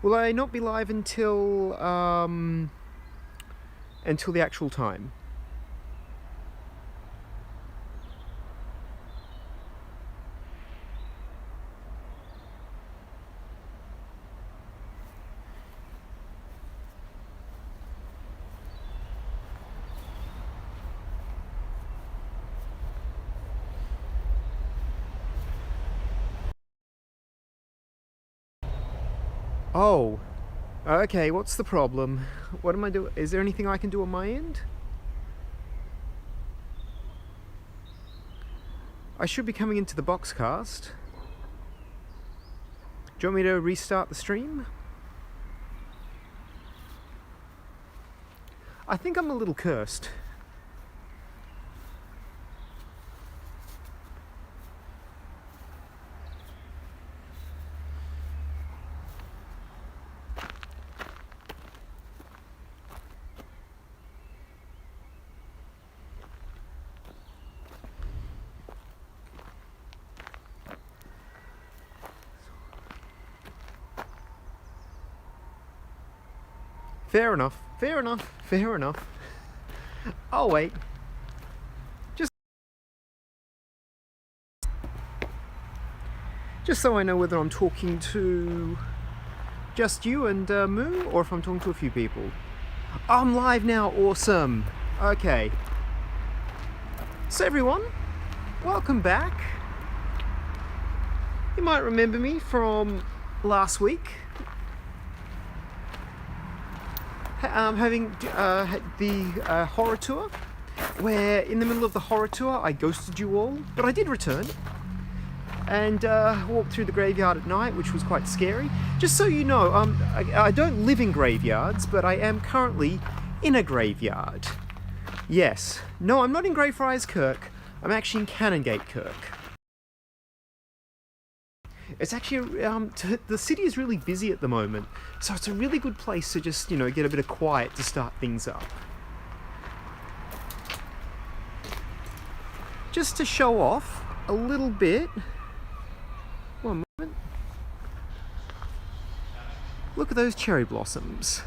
Will I not be live until the actual time? Oh, okay, what's the problem? What am I doing? Is there anything I can do on my end? I should be coming into the boxcast. Do you want me to restart the stream? I think I'm a little cursed. Fair enough, fair enough, fair enough. I'll wait. Just so I know whether I'm talking to just you and Moo, or if I'm talking to a few people. I'm live now, awesome. Okay. So everyone, welcome back. You might remember me from last week. Having the horror tour, where in the middle of the horror tour I ghosted you all, but I did return and walked through the graveyard at night, which was quite scary. Just so you know, I don't live in graveyards, but I am currently in a graveyard. Yes. No, I'm not in Greyfriars Kirk, I'm actually in Canongate Kirk. It's actually, the city is really busy at the moment, so it's a really good place to just, get a bit of quiet to start things up. Just to show off a little bit. One moment. Look at those cherry blossoms.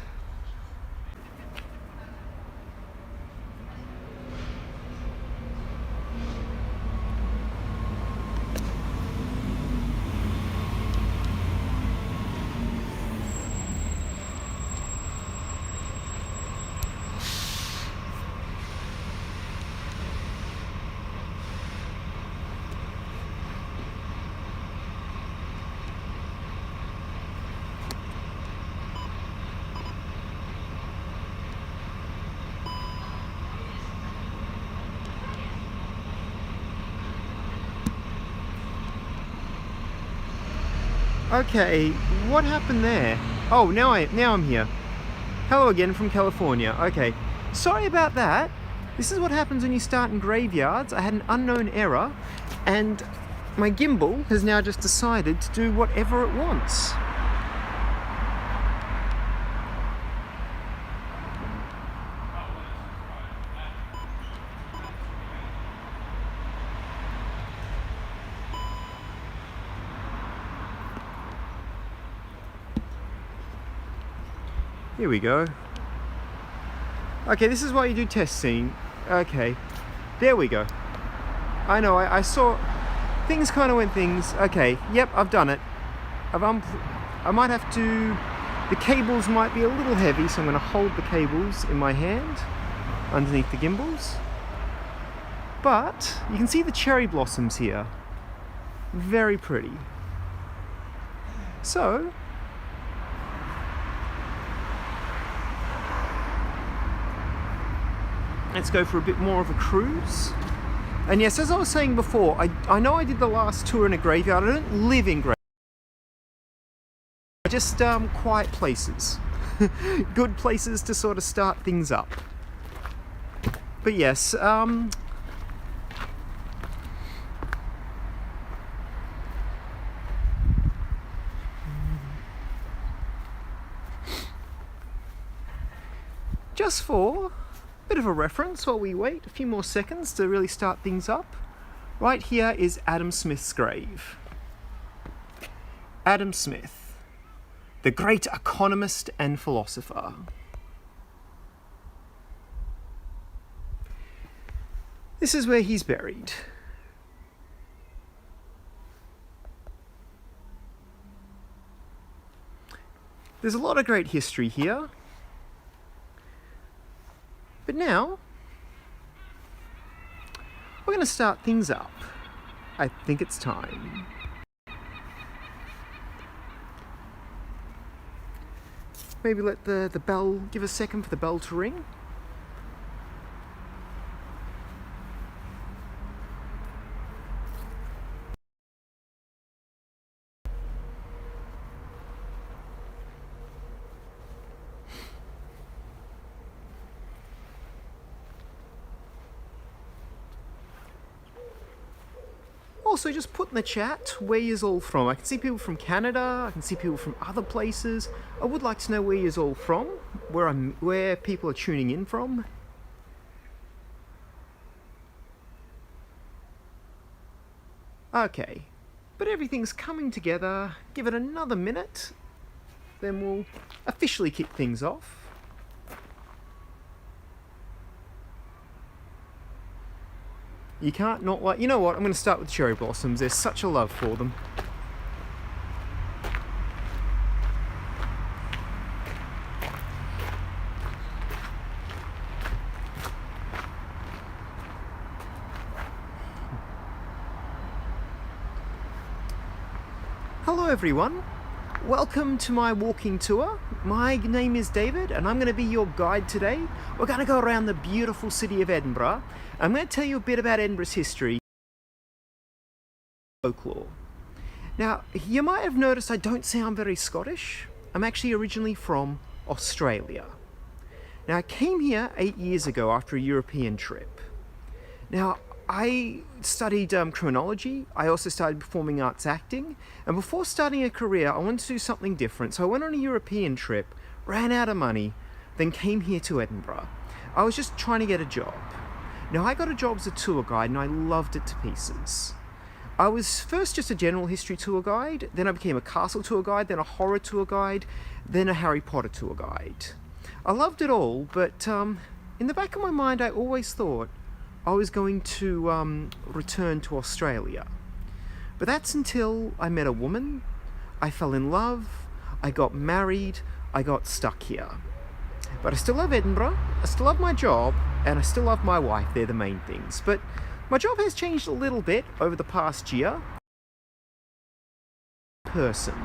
Okay, what happened there? Oh, now I'm here. Hello again from California. Okay, sorry about that. This is what happens when you start in graveyards. I had an unknown error, and my gimbal has now just decided to do whatever it wants. Here we go. Okay, this is why you do testing. Okay, there we go. I know, I saw things kind of went things. Okay, yep, I've done it. I might have to, the cables might be a little heavy, so I'm going to hold the cables in my hand underneath the gimbals. But you can see the cherry blossoms here. Very pretty. So, let's go for a bit more of a cruise. And yes, as I was saying before, I know I did the last tour in a graveyard. I don't live in graveyards. Just quiet places. Good places to sort of start things up. But yes, just for bit of a reference while we wait a few more seconds to really start things up. Right here is Adam Smith's grave. Adam Smith. the great economist and philosopher. This is where he's buried. There's a lot of great history here. But now, we're going to start things up. I think it's time. Maybe let the bell, give a second for the bell to ring. Also, just put in the chat where you're all from. I can see people from Canada, I can see people from other places. I would like to know where you're all from, where people are tuning in from. Okay, but everything's coming together. Give it another minute, then we'll officially kick things off. You can't not like... You know what? I'm going to start with cherry blossoms. There's such a love for them. Hello everyone. Welcome to my walking tour. My name is David and I'm going to be your guide today. We're going to go around the beautiful city of Edinburgh. I'm going to tell you a bit about Edinburgh's history and folklore. Now, you might have noticed I don't sound very Scottish. I'm actually originally from Australia. Now, I came here 8 years ago after a European trip. Now, I studied criminology. I also started performing arts acting. And before starting a career, I wanted to do something different. So I went on a European trip, ran out of money, then came here to Edinburgh. I was just trying to get a job. Now, I got a job as a tour guide and I loved it to pieces. I was first just a general history tour guide, then I became a castle tour guide, then a horror tour guide, then a Harry Potter tour guide. I loved it all, but in the back of my mind, I always thought I was going to return to Australia. But that's until I met a woman, I fell in love, I got married, I got stuck here. But I still love Edinburgh, I still love my job, and I still love my wife. They're the main things. But my job has changed a little bit over the past year. Person.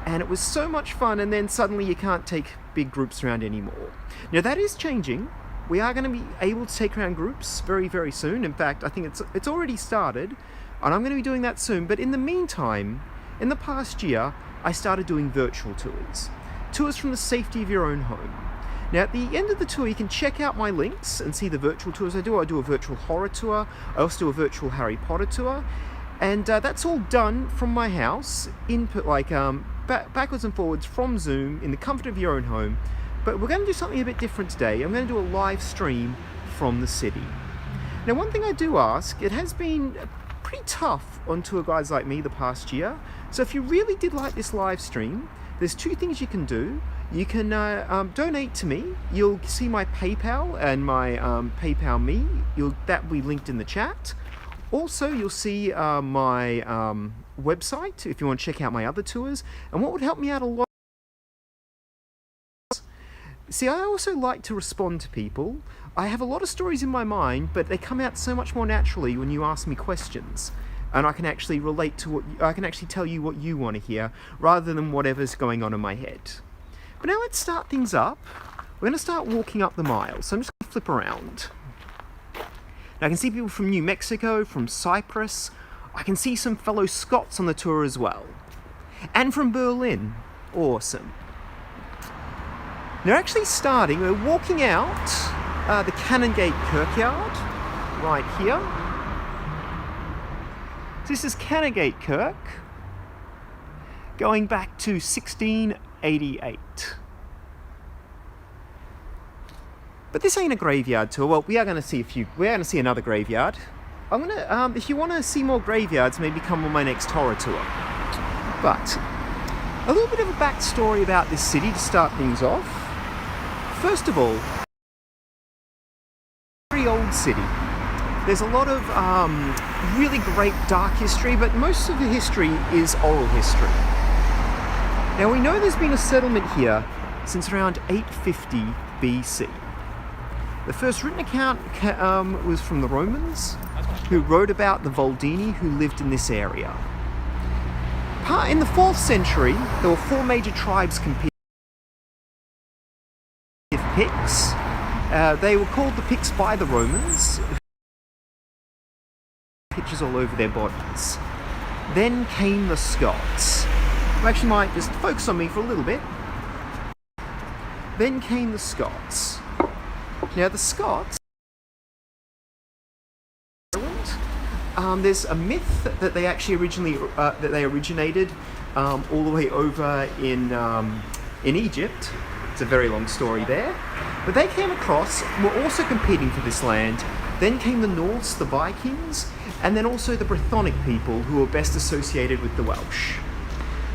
And it was so much fun, and then suddenly you can't take big groups around anymore. Now that is changing. We are going to be able to take around groups very, very soon. In fact, I think it's already started, and I'm going to be doing that soon. But in the meantime, in the past year, I started doing virtual tours. Tours from the safety of your own home. Now, at the end of the tour, you can check out my links and see the virtual tours I do. I do a virtual horror tour. I also do a virtual Harry Potter tour. And that's all done from my house, input like backwards and forwards from Zoom in the comfort of your own home. But we're going to do something a bit different today. I'm going to do a live stream from the city. Now, one thing I do ask, it has been pretty tough on tour guides like me the past year. So if you really did like this live stream, there's two things you can do. You can donate to me. You'll see my PayPal and my PayPal me. That will be linked in the chat. Also, you'll see my website if you want to check out my other tours. And what would help me out a lot. See, I also like to respond to people. I have a lot of stories in my mind, but they come out so much more naturally when you ask me questions. And I can actually relate to I can actually tell you what you want to hear, rather than whatever's going on in my head. But now let's start things up. We're going to start walking up the mile, so I'm just going to flip around. Now I can see people from New Mexico, from Cyprus. I can see some fellow Scots on the tour as well. And from Berlin. Awesome. Now actually starting, we're walking out the Canongate Kirkyard, right here. So this is Canongate Kirk, going back to 1688. But this ain't a graveyard tour. Well, we are going to see we're going to see another graveyard. I'm going to, if you want to see more graveyards, maybe come on my next horror tour. But A little bit of a backstory about this city to start things off. First of all, very old city. There's a lot of really great dark history, but most of the history is oral history. Now we know there's been a settlement here since around 850 BC. The first written account was from the Romans, who wrote about the Voldini who lived in this area. In the 4th century, there were 4 major tribes competing with Picts. They were called the Picts by the Romans. Pictures all over their bodies. Then came the Scots. I actually might just focus on me for a little bit. Then came the Scots. Now the Scots, there's a myth that they actually originated all the way over in Egypt. It's a very long story there. But they came across, were also competing for this land. Then came the Norse, the Vikings, and then also the Brythonic people who were best associated with the Welsh.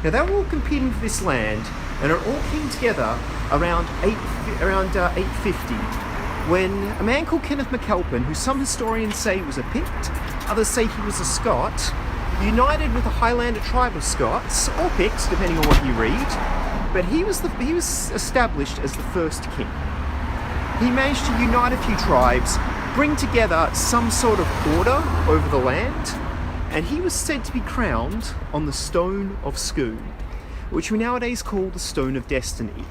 Now they were all competing for this land, and it all came together around 850, when a man called Kenneth MacAlpin, who some historians say was a Pict, others say he was a Scot, united with a Highlander tribe of Scots, or Picts, depending on what you read, but he was established as the first king. He managed to unite a few tribes, bring together some sort of order over the land, and he was said to be crowned on the Stone of Scone, which we nowadays call the Stone of Destiny.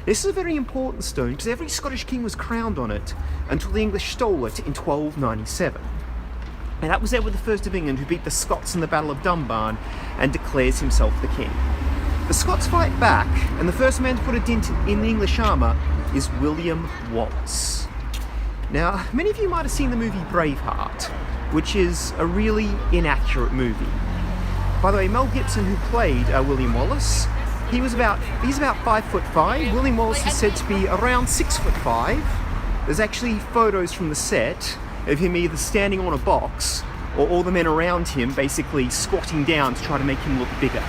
This is a very important stone because every Scottish king was crowned on it until the English stole it in 1297. And that was Edward I of England who beat the Scots in the Battle of Dunbar and declares himself the king. The Scots fight back, and the first man to put a dent in the English armour is William Wallace. Now, many of you might have seen the movie Braveheart, which is a really inaccurate movie. By the way, Mel Gibson, who played William Wallace, he's about 5'5". William Wallace is said to be around 6'5". There's actually photos from the set of him either standing on a box or all the men around him basically squatting down to try to make him look bigger.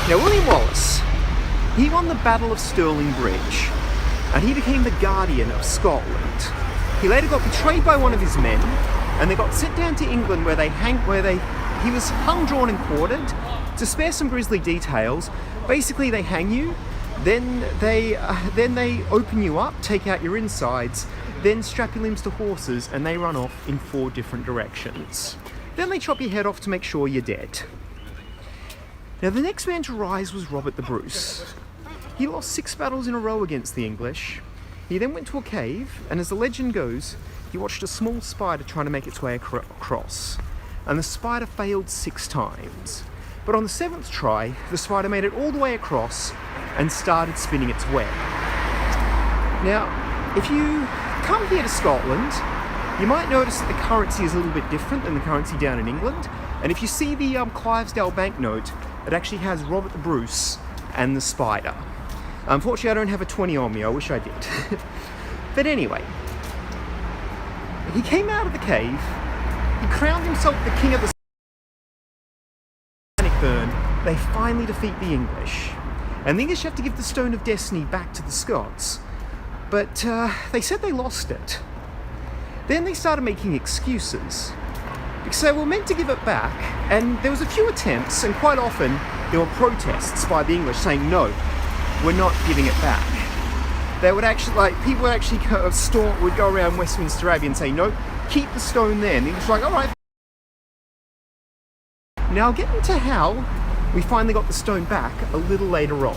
Now, William Wallace, he won the Battle of Stirling Bridge, and he became the Guardian of Scotland. He later got betrayed by one of his men, and they got sent down to England where he was hung, drawn and quartered. To spare some grisly details, basically they hang you, then they open you up, take out your insides, then strap your limbs to horses, and they run off in 4 different directions. Then they chop your head off to make sure you're dead. Now the next man to rise was Robert the Bruce. He lost 6 battles in a row against the English. He then went to a cave, and as the legend goes, he watched a small spider trying to make its way across. And the spider failed 6 times. But on the 7th try, the spider made it all the way across and started spinning its web. Now, if you come here to Scotland, you might notice that the currency is a little bit different than the currency down in England. And if you see the Clivesdale banknote, it actually has Robert the Bruce and the spider. Unfortunately, I don't have a 20 on me. I wish I did. But anyway, he came out of the cave. He crowned himself the king of the burn. They finally defeat the English. And the English have to give the Stone of Destiny back to the Scots. But they said they lost it. Then they started making excuses. Because they were meant to give it back, and there was a few attempts, and quite often there were protests by the English saying, no, we're not giving it back. They would actually, people would actually would go around Westminster Abbey and say, no, keep the stone there. And the English were like, all right. Now I'll get into how we finally got the stone back a little later on.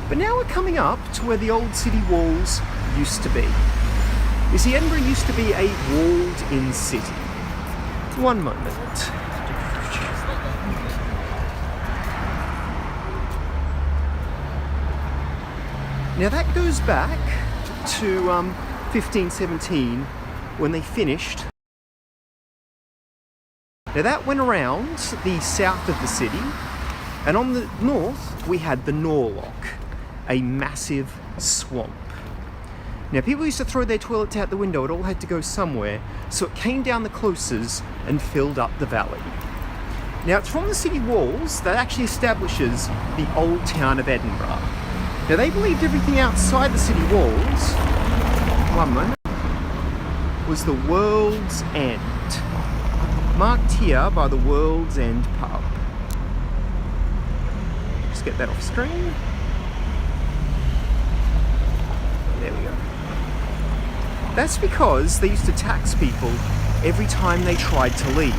But now we're coming up to where the old city walls used to be. You see, Edinburgh used to be a walled-in city. One moment. Now that goes back to 1517 when they finished. Now that went around the south of the city, and on the north we had the Norloch, a massive swamp. Now people used to throw their toilets out the window, it all had to go somewhere, so it came down the closes and filled up the valley. Now, it's from the city walls that actually establishes the old town of Edinburgh. Now, they believed everything outside the city walls, one moment, was the World's End, marked here by the World's End pub. Just get that off screen. There we go. That's because they used to tax people every time they tried to leave,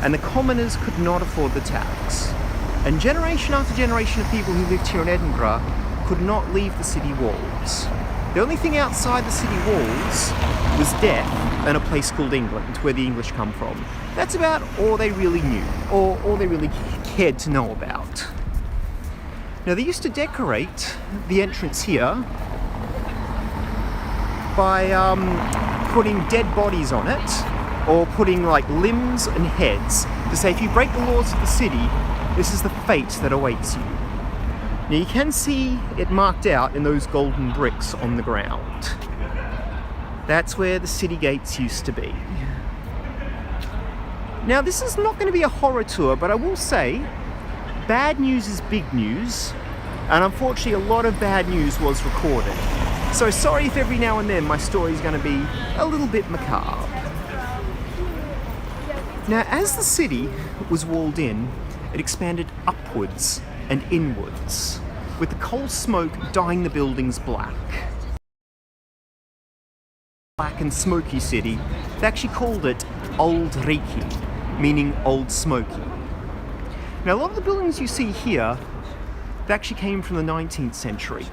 and the commoners could not afford the tax. And generation after generation of people who lived here in Edinburgh could not leave the city walls. The only thing outside the city walls was death and a place called England, where the English come from. That's about all they really knew, or all they really cared to know about. Now, they used to decorate the entrance here by putting dead bodies on it, or putting like limbs and heads to say, if you break the laws of the city, this is the fate that awaits you. Now, you can see it marked out in those golden bricks on the ground. That's where the city gates used to be. Now, this is not going to be a horror tour, but I will say bad news is big news, and unfortunately a lot of bad news was recorded. So sorry if every now and then my story is going to be a little bit macabre. Now, as the city was walled in, it expanded upwards and inwards, with the coal smoke dyeing the buildings black. Black and smoky city, they actually called it Old Reekie, meaning Old Smoky. Now, a lot of the buildings you see here, they actually came from the 19th century.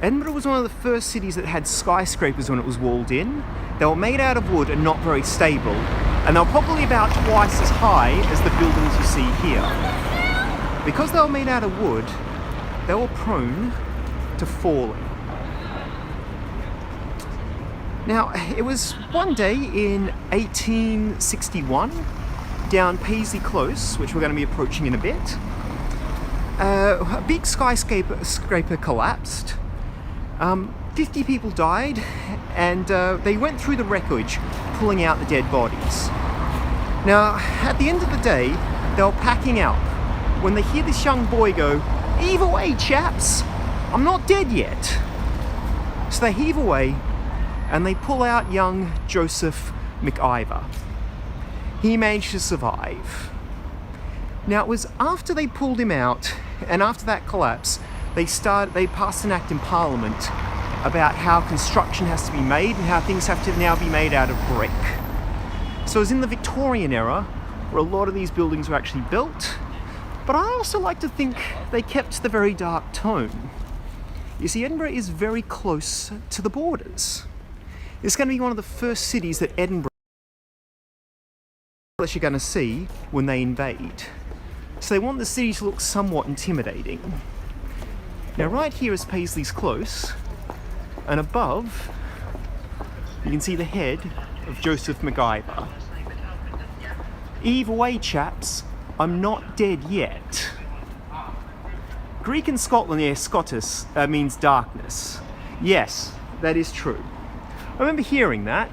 Edinburgh was one of the first cities that had skyscrapers when it was walled in. They were made out of wood and not very stable, and they were probably about twice as high as the buildings you see here. Because they were made out of wood, they were prone to falling. Now, it was one day in 1861, down Paisley Close, which we're going to be approaching in a bit, a big skyscraper collapsed. 50 people died, and they went through the wreckage, pulling out the dead bodies. Now, at the end of the day, they were packing up when they hear this young boy go, "Heave away, chaps! I'm not dead yet." So they heave away, and they pull out young Joseph McIver. He managed to survive. Now, it was after they pulled him out, and after that collapse, they passed an act in Parliament about how construction has to be made and how things have to now be made out of brick. So it was in the Victorian era where a lot of these buildings were actually built, but I also like to think they kept the very dark tone. You see, Edinburgh is very close to the borders. It's going to be one of the first cities that you're going to see when they invade. So they want the city to look somewhat intimidating. Now, right here is Paisley's Close, and above you can see the head of Joseph McIver. "Heave away, chaps, I'm not dead yet." Greek in Scotland, Scotus, means darkness. Yes, that is true. I remember hearing that.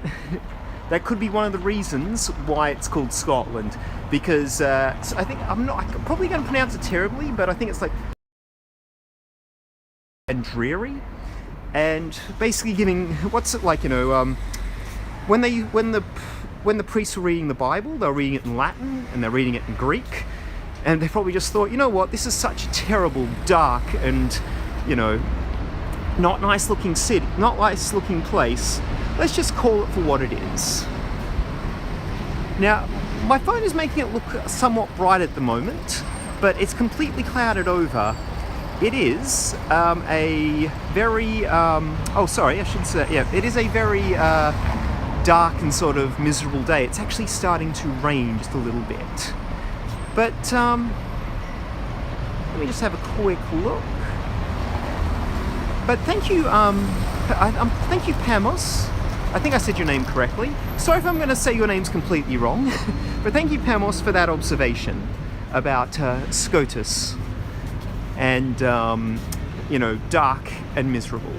That could be one of the reasons why it's called Scotland, because I think I'm probably going to pronounce it terribly, but I think it's like and dreary, and basically giving what's it like, when the priests were reading the Bible, they were reading it in Latin and they're reading it in Greek, and they probably just thought, you know what, this is such a terrible, dark, and not nice looking city, not nice looking place. Let's just call it for what it is. Now, my phone is making it look somewhat bright at the moment, but it's completely clouded over. It is a very, it is a very dark and sort of miserable day. It's actually starting to rain just a little bit. But let me just have a quick look. But thank you, thank you, Pamos. I think I said your name correctly. Sorry if I'm going to say your name's completely wrong, but thank you, Pamos, for that observation about Scotus and, dark and miserable.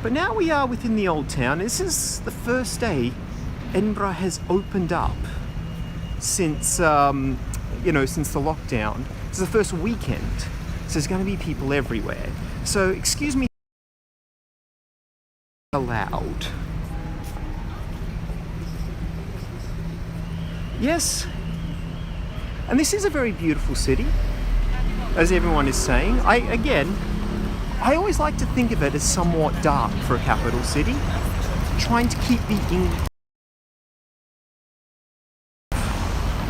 But now we are within the old town. This is the first day Edinburgh has opened up. since since the lockdown. This is the first weekend, so there's going to be people everywhere. So excuse me, loud. Yes, and this is a very beautiful city, as everyone is saying. I always like to think of it as somewhat dark for a capital city, trying to keep the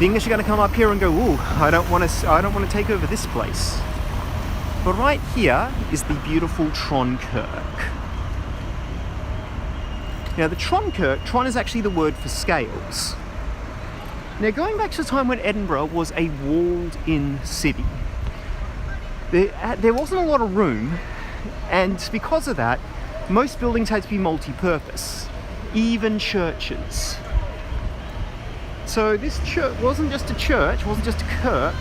English are going to come up here and go, ooh, I don't want to take over this place. But right here is the beautiful Tron Kirk. Now the Tron is actually the word for scales. Now going back to the time when Edinburgh was a walled-in city, there wasn't a lot of room, and because of that, most buildings had to be multi-purpose, even churches. So this church wasn't just a church, wasn't just a kirk,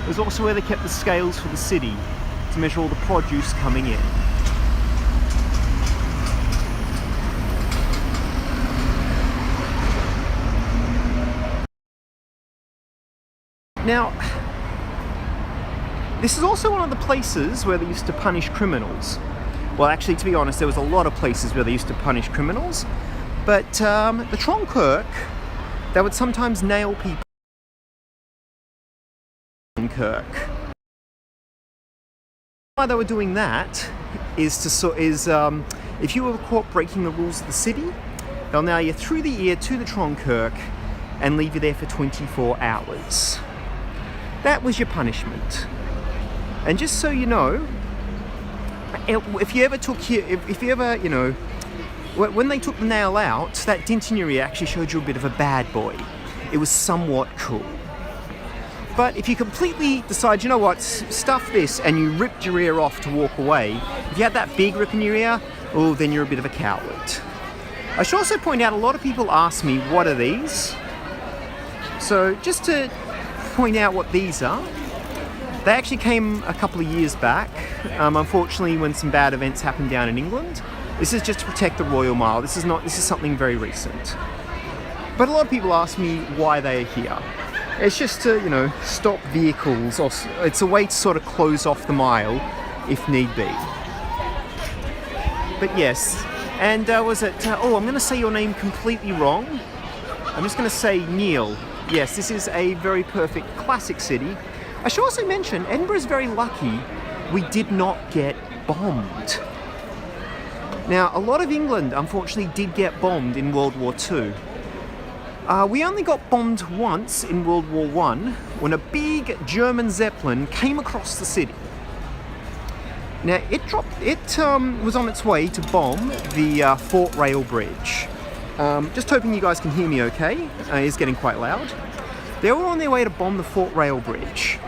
it was also where they kept the scales for the city to measure all the produce coming in. Now, this is also one of the places where they used to punish criminals. Well, actually, to be honest, there was a lot of places where they used to punish criminals, but the Tron Kirk, they would sometimes nail people in Kirk. Why they were doing that is if you were caught breaking the rules of the city, they'll nail you through the ear to the Tron Kirk and leave you there for 24 hours. That was your punishment. And just so you know, when they took the nail out, that dint in your ear actually showed you a bit of a bad boy. It was somewhat cool. But if you completely decide, you know what, stuff this, and you ripped your ear off to walk away, if you had that big rip in your ear, oh, then you're a bit of a coward. I should also point out, a lot of people ask me, what are these? So just to point out what these are, they actually came a couple of years back, unfortunately when some bad events happened down in England. This is just to protect the Royal Mile. This is something very recent. But a lot of people ask me why they are here. It's just to, stop vehicles, or it's a way to sort of close off the mile if need be. But yes, and I'm going to say your name completely wrong. I'm just going to say Neil. Yes, this is a very perfect classic city. I should also mention, Edinburgh is very lucky we did not get bombed. Now, a lot of England, unfortunately, did get bombed in World War II. We only got bombed once in World War I, when a big German Zeppelin came across the city. Now, it was on its way to bomb the Fort Rail Bridge. Just hoping you guys can hear me okay. It's getting quite loud. They were on their way to bomb the Fort Rail Bridge.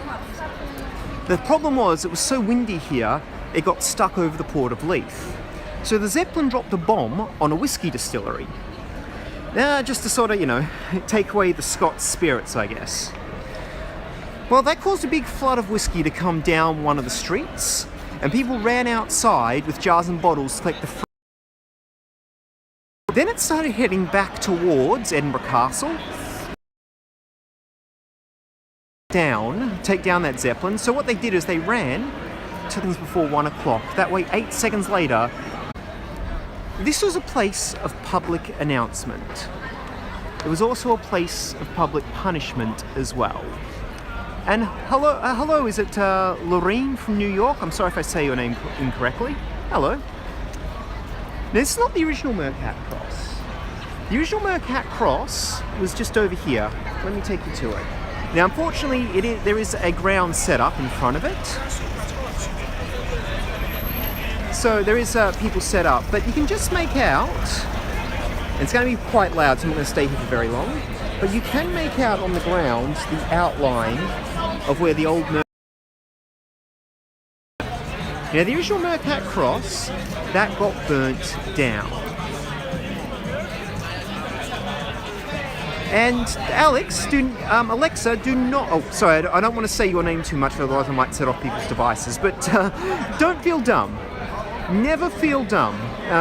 The problem was, it was so windy here, it got stuck over the port of Leith. So the Zeppelin dropped a bomb on a whiskey distillery. Just to sort of, take away the Scots spirits, I guess. Well, that caused a big flood of whiskey to come down one of the streets, and people ran outside with jars and bottles to collect the free. Then it started heading back towards Edinburgh Castle. Take down that Zeppelin. So what they did is they ran 2 seconds before 1 o'clock. That way, 8 seconds later, this was a place of public announcement. It was also a place of public punishment as well. And hello, is it Lorraine from New York? I'm sorry if I say your name incorrectly. Hello. Now, this is not the original Mercat Cross. The original Mercat Cross was just over here. Let me take you to it. Now, unfortunately, there is a ground set up in front of it. So there is people set up, but you can just make out, and it's going to be quite loud, so I'm not going to stay here for very long, but you can make out on the ground the outline of where the old Now, the original Mercat Cross, that got burnt down. And Alexa, do not, oh, sorry, I don't want to say your name too much, otherwise I might set off people's devices, but don't feel dumb. Never feel dumb.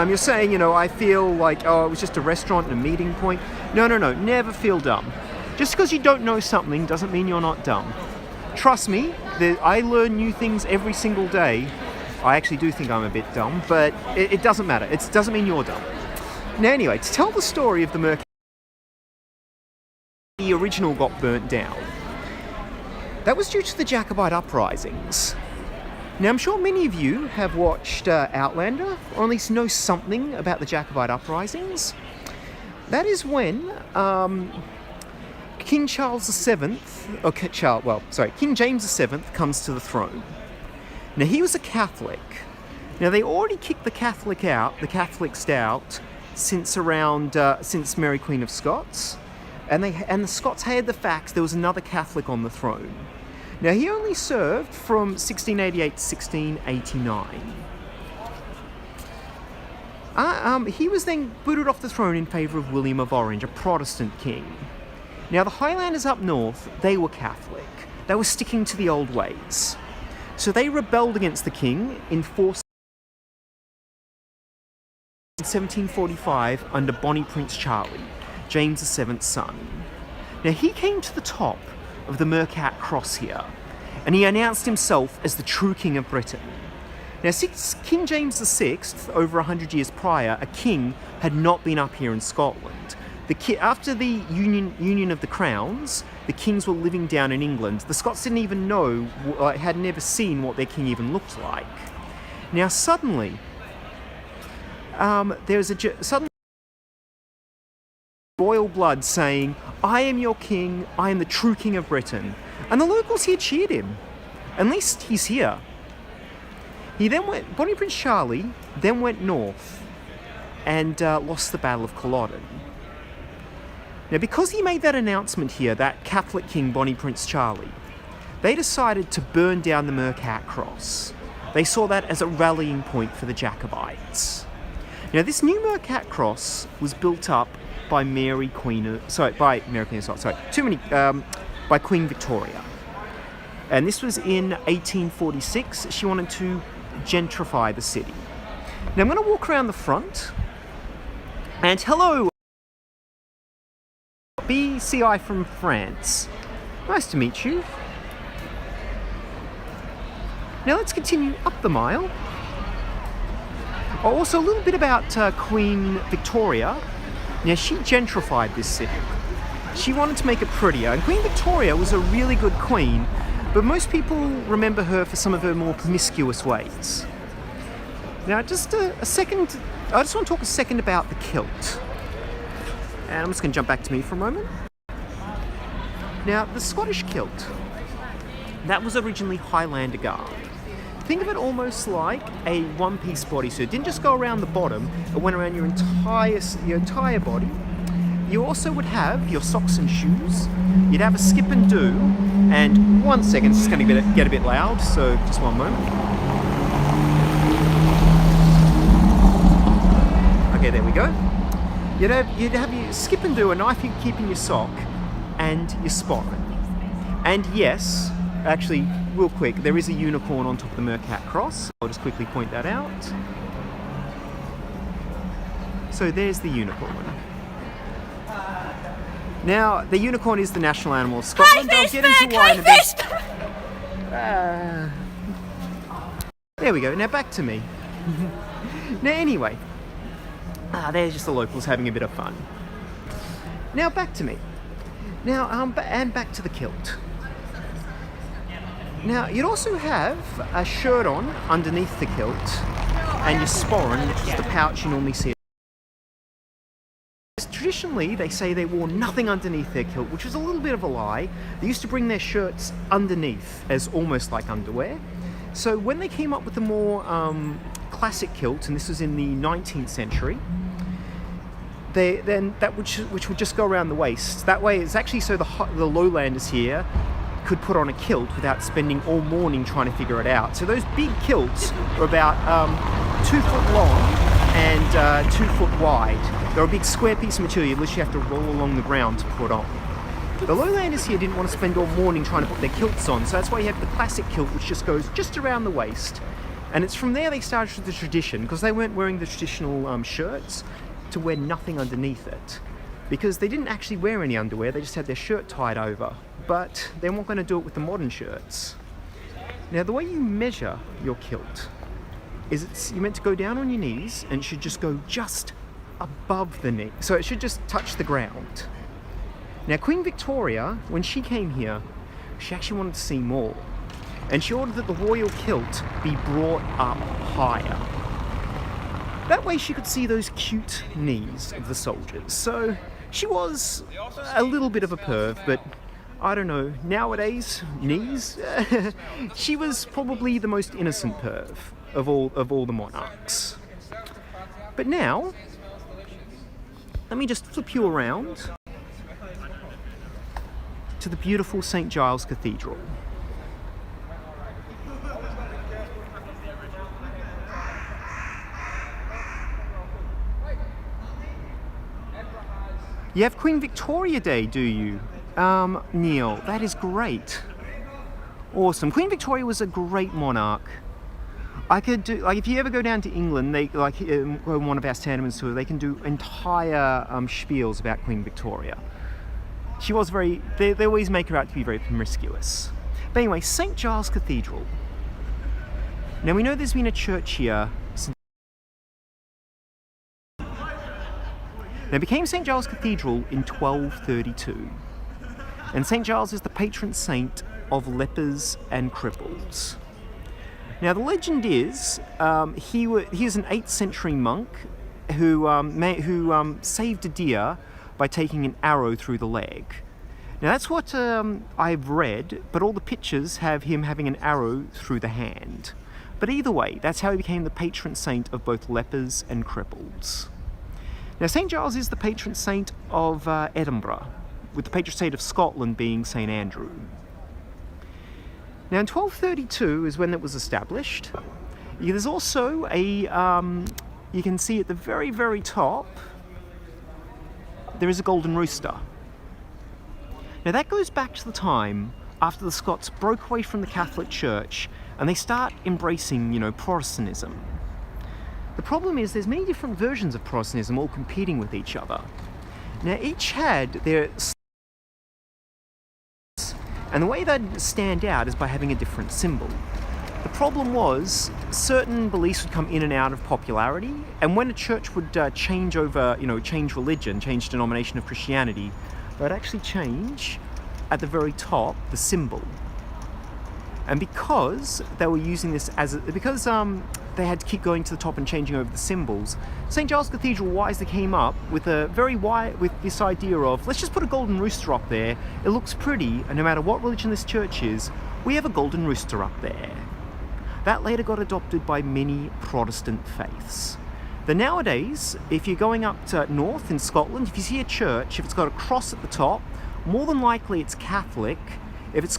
You're saying, I feel like, it was just a restaurant and a meeting point. No, never feel dumb. Just because you don't know something doesn't mean you're not dumb. Trust me, I learn new things every single day. I actually do think I'm a bit dumb, but it doesn't matter. It doesn't mean you're dumb. Now anyway, to tell the story of the Mercat, the original got burnt down. That was due to the Jacobite Uprisings. Now I'm sure many of you have watched Outlander, or at least know something about the Jacobite Uprisings. That is when King Charles VII, King James VII comes to the throne. Now he was a Catholic. Now they already kicked the Catholics out since Mary Queen of Scots, and the Scots had the fact there was another Catholic on the throne. Now he only served from 1688 to 1689. He was then booted off the throne in favour of William of Orange, a Protestant king. Now the Highlanders up north, they were Catholic. They were sticking to the old ways. So they rebelled against the king in 1745 under Bonnie Prince Charlie, James VII's son. Now he came to the top of the Mercat Cross here, and he announced himself as the true King of Britain. Now since King James VI, over 100 years prior, a king had not been up here in Scotland. After the union of the crowns, the kings were living down in England. The Scots didn't even know, had never seen what their king even looked like. Now suddenly, suddenly royal blood saying, "I am your king, I am the true King of Britain." And the locals here cheered him. At least he's here. Bonnie Prince Charlie then went north and lost the Battle of Culloden. Now, because he made that announcement here, that Catholic king, Bonnie Prince Charlie, they decided to burn down the Mercat Cross. They saw that as a rallying point for the Jacobites. Now, this new Mercat Cross was built up by Queen Victoria. And this was in 1846. She wanted to gentrify the city. Now, I'm going to walk around the front. And hello, BCI from France. Nice to meet you. Now let's continue up the mile. Also a little bit about Queen Victoria. Now she gentrified this city. She wanted to make it prettier, and Queen Victoria was a really good queen, but most people remember her for some of her more promiscuous ways. Now just a second, I just want to talk a second about the kilt. And I'm just going to jump back to me for a moment. Now, the Scottish kilt, that was originally Highlander garb. Think of it almost like a one-piece bodysuit. It didn't just go around the bottom, it went around your entire body. You also would have your socks and shoes. You'd have a skip and do. And 1 second, it's going to get a bit loud, so just one moment. Okay, there we go. You'd have your skip and do, a knife you keep in your sock, and your sporran. And yes, actually, real quick, there is a unicorn on top of the Mercat Cross. I'll just quickly point that out. So there's the unicorn. Now, the unicorn is the national animal of Scotland. I'll get into why in a bit. There we go. Now back to me. Now anyway. There's just the locals having a bit of fun. Now back to me. Now, and back to the kilt. Now, you'd also have a shirt on underneath the kilt, and your sporran, which is the pouch you normally see. Traditionally, they say they wore nothing underneath their kilt, which was a little bit of a lie. They used to bring their shirts underneath as almost like underwear. So when they came up with the more classic kilt, and this was in the 19th century, which would just go around the waist. That way, it's actually so the lowlanders here could put on a kilt without spending all morning trying to figure it out. So those big kilts were about 2 foot long and 2 foot wide. They're a big square piece of material, which you have to roll along the ground to put on. The lowlanders here didn't want to spend all morning trying to put their kilts on, so that's why you have the classic kilt, which just goes just around the waist. And it's from there they started the tradition, because they weren't wearing the traditional shirts, to wear nothing underneath it. because they didn't actually wear any underwear, they just had their shirt tied over. But they weren't going to do it with the modern shirts. Now, the way you measure your kilt is you're meant to go down on your knees, and it should just go just above the knee. So it should just touch the ground. Now, Queen Victoria, when she came here, she actually wanted to see more. And she ordered that the royal kilt be brought up higher. That way she could see those cute knees of the soldiers. So she was a little bit of a perv, but I don't know, nowadays, knees? She was probably the most innocent perv of all the monarchs. But now, let me just flip you around to the beautiful St. Giles Cathedral. You have Queen Victoria Day, do you? Neil, that is great. Awesome. Queen Victoria was a great monarch. I could do, like, if you ever go down to England, they, like, go on one of our SANDEMANs tours, they can do entire spiels about Queen Victoria. She was very, they always make her out to be very promiscuous. But anyway, St. Giles Cathedral. Now, we know there's been a church here since. Now, it became St. Giles Cathedral in 1232. And St. Giles is the patron saint of lepers and cripples. Now, the legend is he was an 8th century monk who saved a deer by taking an arrow through the leg. Now, that's what I've read, but all the pictures have him having an arrow through the hand. But either way, that's how he became the patron saint of both lepers and cripples. Now, St. Giles is the patron saint of Edinburgh, with the patron saint of Scotland being St. Andrew. Now, in 1232 is when it was established. There's also a, you can see at the very, very top, there is a golden rooster. Now, that goes back to the time after the Scots broke away from the Catholic Church and they start embracing, Protestantism. The problem is there's many different versions of Protestantism all competing with each other. Now, each had their... And the way they'd stand out is by having a different symbol. The problem was certain beliefs would come in and out of popularity, and when a church would change over, change religion, change denomination of Christianity, they'd actually change at the very top the symbol. And because they were using this because they had to keep going to the top and changing over the symbols, St. Giles Cathedral wisely came up with with this idea of, let's just put a golden rooster up there. It looks pretty, and no matter what religion this church is, we have a golden rooster up there. That later got adopted by many Protestant faiths. Then nowadays, if you're going up to north in Scotland, if you see a church, if it's got a cross at the top, more than likely it's Catholic. If it's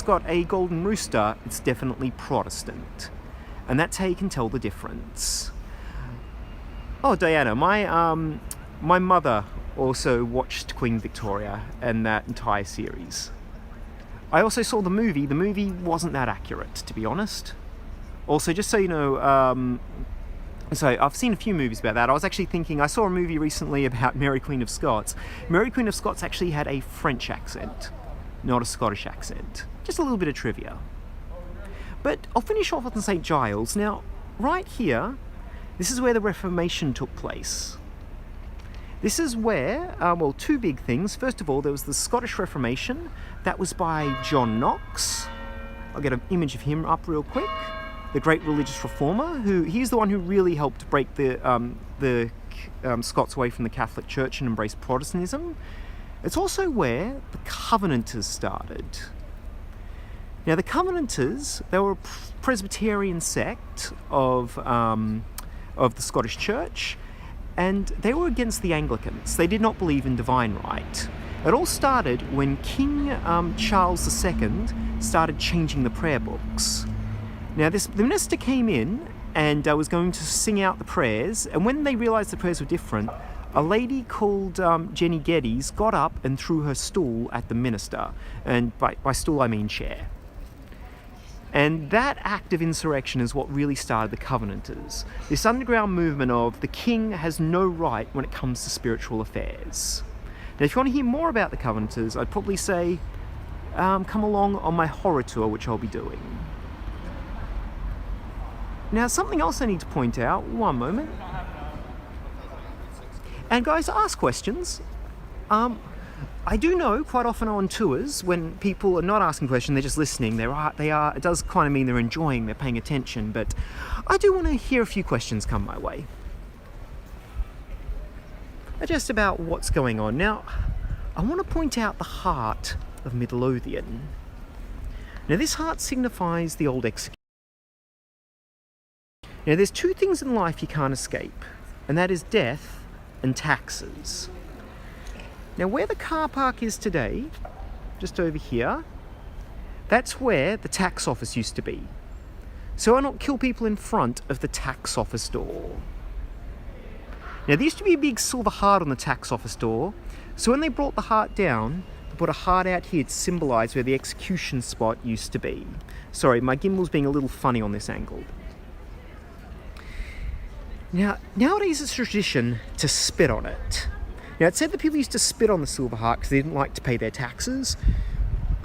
got a golden rooster, it's definitely Protestant, and that's how you can tell the difference. Oh, Diana, my mother also watched Queen Victoria and that entire series. I also saw the movie. The movie wasn't that accurate, to be honest. Also, just so you know, so I've seen a few movies about that. I was actually thinking, I saw a movie recently about Mary Queen of Scots. Mary Queen of Scots actually had a French accent, not a Scottish accent. Just a little bit of trivia. But I'll finish off on St. Giles. Now, right here, this is where the Reformation took place. This is where, two big things. First of all, there was the Scottish Reformation. That was by John Knox. I'll get an image of him up real quick. The great religious reformer, he's the one who really helped break the Scots away from the Catholic Church and embrace Protestantism. It's also where the Covenanters started. Now, the Covenanters, they were a Presbyterian sect of the Scottish Church, and they were against the Anglicans. They did not believe in divine right. It all started when King Charles II started changing the prayer books. Now, the minister came in and was going to sing out the prayers, and when they realised the prayers were different, a lady called Jenny Geddes got up and threw her stool at the minister, and by stool I mean chair. And that act of insurrection is what really started the Covenanters. This underground movement of the king has no right when it comes to spiritual affairs. Now, if you want to hear more about the Covenanters, I'd probably say come along on my horror tour, which I'll be doing. Now, something else I need to point out, one moment. And guys, ask questions. I do know quite often on tours when people are not asking questions, they're just listening. They are. It does kind of mean they're enjoying, they're paying attention. But I do want to hear a few questions come my way. Just about what's going on. Now, I want to point out the heart of Midlothian. Now, this heart signifies the old execution. Now, there's two things in life you can't escape, and that is death and taxes. Now, where the car park is today, just over here, that's where the tax office used to be. So why not kill people in front of the tax office door? Now, there used to be a big silver heart on the tax office door, so when they brought the heart down, they put a heart out here to symbolise where the execution spot used to be. Sorry, my gimbal's being a little funny on this angle. Now, nowadays it's tradition to spit on it. Now, it's said that people used to spit on the silver heart because they didn't like to pay their taxes.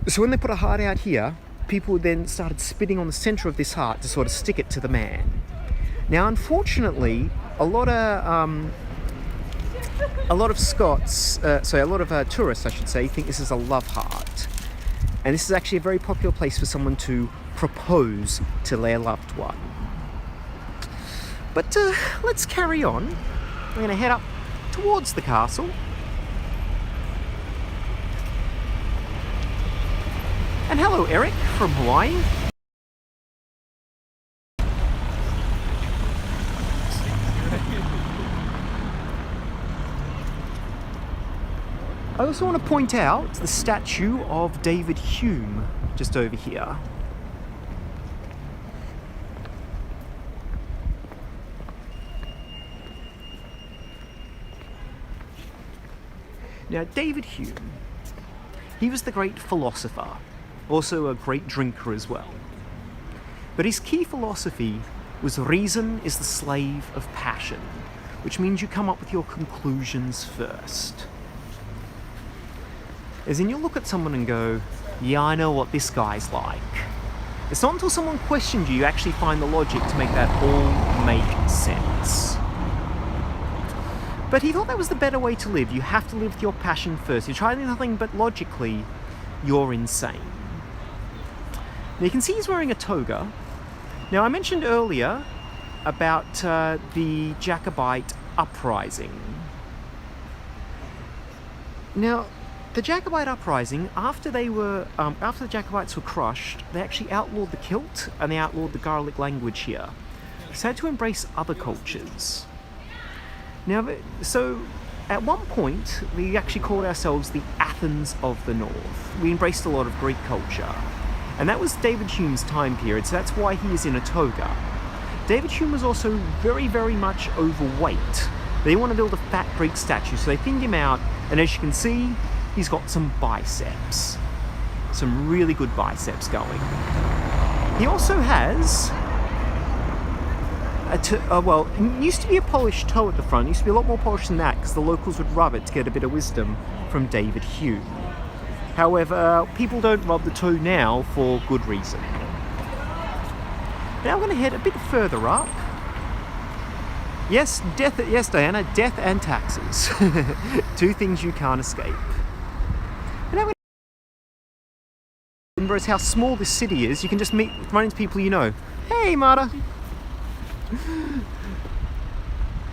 So when they put a heart out here, people then started spitting on the centre of this heart to sort of stick it to the man. Now, unfortunately, a lot of tourists, I should say, think this is a love heart. And this is actually a very popular place for someone to propose to their loved one. But let's carry on. We're going to head up towards the castle. And hello, Eric from Hawaii. I also want to point out the statue of David Hume just over here. Now, David Hume, he was the great philosopher, also a great drinker as well. But his key philosophy was reason is the slave of passion, which means you come up with your conclusions first. As in, you'll look at someone and go, yeah, I know what this guy's like. It's not until someone questions you, you actually find the logic to make that all make sense. But he thought that was the better way to live. You have to live with your passion first. You try nothing but logically, you're insane. Now, you can see he's wearing a toga. Now, I mentioned earlier about the Jacobite Uprising. Now, the Jacobite Uprising, after the Jacobites were crushed, they actually outlawed the Kilt and they outlawed the Gaelic language here. So they had to embrace other cultures. Now, so at one point, we actually called ourselves the Athens of the North. We embraced a lot of Greek culture. And that was David Hume's time period, so that's why he is in a toga. David Hume was also very, very much overweight. They want to build a fat Greek statue, so they thinned him out, and as you can see, he's got some biceps. Some really good biceps going. He also has it used to be a polished toe at the front. It used to be a lot more polished than that because the locals would rub it to get a bit of wisdom from David Hume. However, people don't rub the toe now for good reason. Now I'm going to head a bit further up. Yes, Diana, death and taxes. Two things you can't escape. And now Edinburgh is how small this city is. You can just run into people you know. Hey, Marta.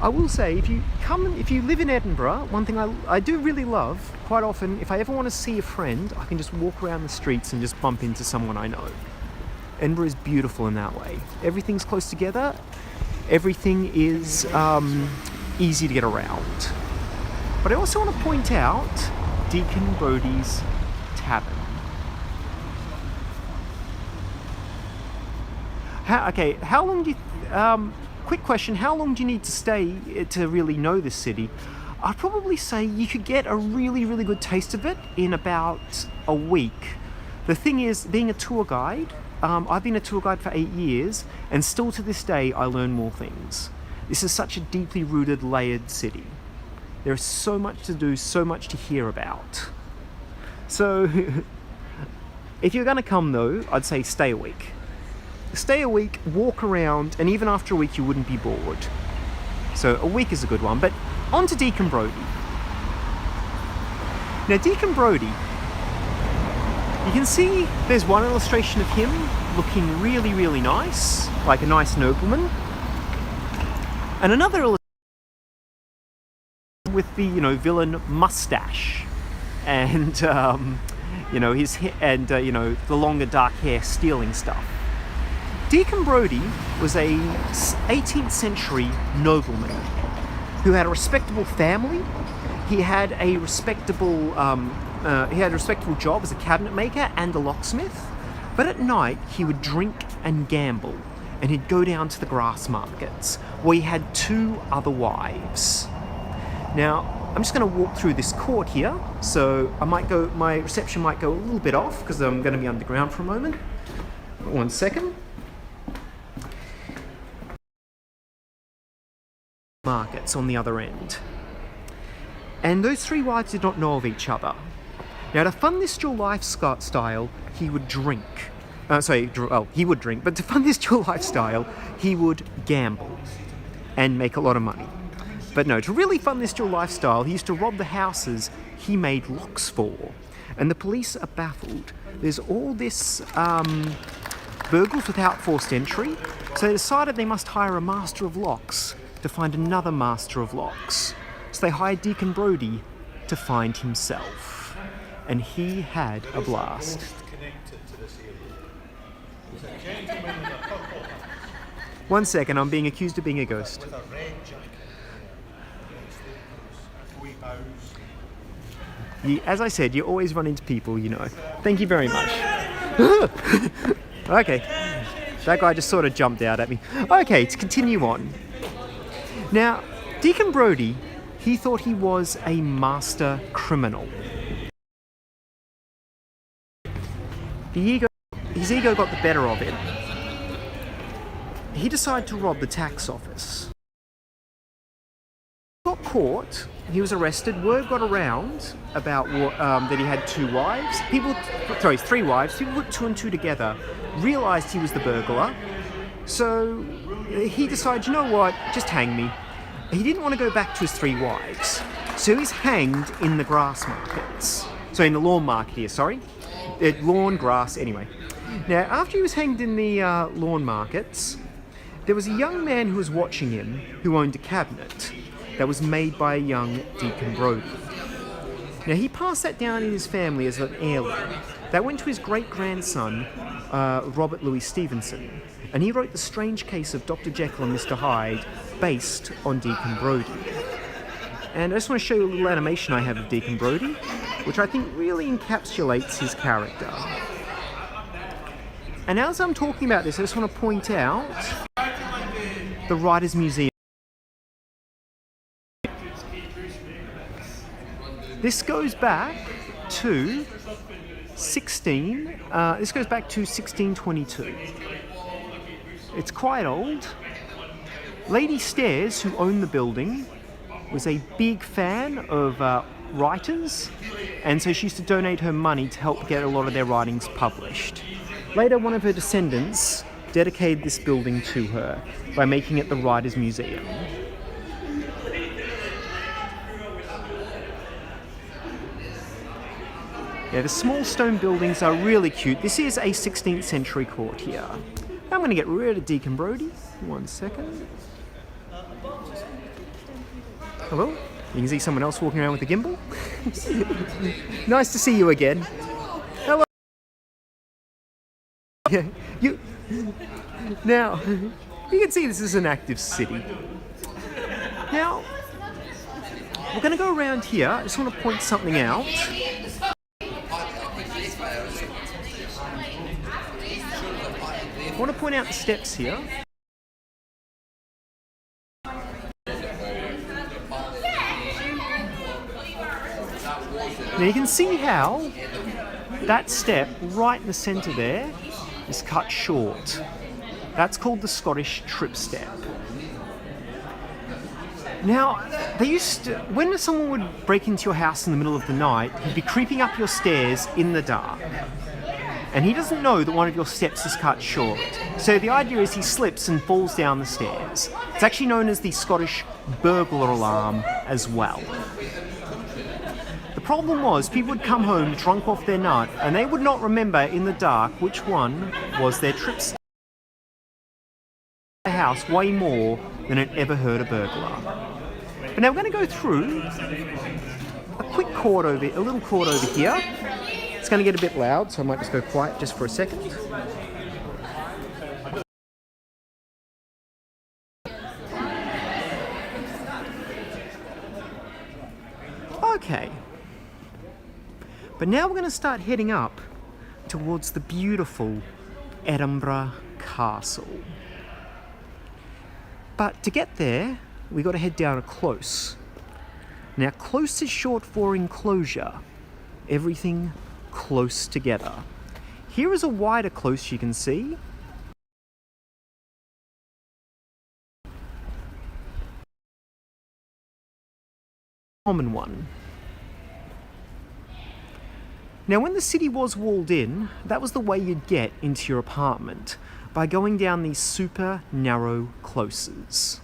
I will say, if you live in Edinburgh, one thing I do really love, quite often, if I ever want to see a friend, I can just walk around the streets and just bump into someone I know. Edinburgh is beautiful in that way. Everything's close together. Everything is easy to get around. But I also want to point out Deacon Brodie's Tavern. How long do you... quick question, how long do you need to stay to really know this city? I'd probably say you could get a really, really good taste of it in about a week. The thing is, being a tour guide, I've been a tour guide for 8 years, and still to this day I learn more things. This is such a deeply rooted, layered city. There is so much to do, so much to hear about. So, if you're going to come though, I'd say stay a week. Stay a week, walk around, and even after a week you wouldn't be bored. So a week is a good one. But on to Deacon Brodie. Now Deacon Brodie, you can see there's one illustration of him looking really, really nice, like a nice nobleman. And another illustration with the, villain mustache and, his and, the longer dark hair stealing stuff. Deacon Brodie was a 18th century nobleman who had a respectable family. He had a respectable job as a cabinet maker and a locksmith. But at night he would drink and gamble, and he'd go down to the grass markets where he had 2 other wives. Now, I'm just going to walk through this court here, so my reception might go a little bit off because I'm going to be underground for a moment. 1 second. Markets on the other end. And those 3 wives did not know of each other. Now, to fund this dual lifestyle, he would drink. He would drink, but to fund this dual lifestyle, he would gamble and make a lot of money. But no, to really fund this dual lifestyle, he used to rob the houses he made locks for. And the police are baffled. There's all this burglars without forced entry, so they decided they must hire a master of locks to find another master of locks. So they hired Deacon Brodie to find himself. And he had a blast. One second, I'm being accused of being a ghost. As I said, you always run into people, Thank you very much. Okay. That guy just sort of jumped out at me. Okay, to continue on. Now, Deacon Brodie, he thought he was a master criminal. His ego got the better of him. He decided to rob the tax office. He got caught, he was arrested, word got around about that he had 2 wives. 3 wives. People put 2 and 2 together, realised he was the burglar. So he decided, you know what, just hang me. He didn't want to go back to his 3 wives. So he's hanged in the grass markets. So in the lawn market here, sorry. Lawn, grass, anyway. Now, after he was hanged in the lawn markets, there was a young man who was watching him who owned a cabinet that was made by a young Deacon Brodie. Now, he passed that down in his family as an heirloom. That went to his great-grandson, Robert Louis Stevenson, and he wrote The Strange Case of Dr. Jekyll and Mr. Hyde, based on Deacon Brodie. And I just want to show you a little animation I have of Deacon Brodie, which I think really encapsulates his character. And as I'm talking about this, I just want to point out the Writers' Museum. This goes back to 1622. It's quite old. Lady Stairs, who owned the building, was a big fan of writers, and so she used to donate her money to help get a lot of their writings published. Later, one of her descendants dedicated this building to her by making it the Writers' Museum. Yeah, the small stone buildings are really cute. This is a 16th century court here. I'm going to get rid of Deacon Brodie. 1 second. Hello? You can see someone else walking around with a gimbal. Nice to see you again. Hello. Yeah, now, you can see this is an active city. Now, we're going to go around here. I just want to point something out. I want to point out the steps here. Now you can see how that step right in the centre there is cut short. That's called the Scottish trip step. Now, when someone would break into your house in the middle of the night, he'd be creeping up your stairs in the dark. And he doesn't know that one of your steps is cut short. So the idea is he slips and falls down the stairs. It's actually known as the Scottish burglar alarm as well. The problem was people would come home drunk off their nut and they would not remember in the dark which one was their trip step. The house way more than it ever heard a burglar. But now we're going to go through a little chord over here. It's going to get a bit loud, so I might just go quiet just for a second. Okay. But now we're going to start heading up towards the beautiful Edinburgh Castle. But to get there, we got to head down a close. Now, close is short for enclosure. Everything close together. Here is a wider close you can see. Common one. Now, when the city was walled in, that was the way you'd get into your apartment, by going down these super narrow closes.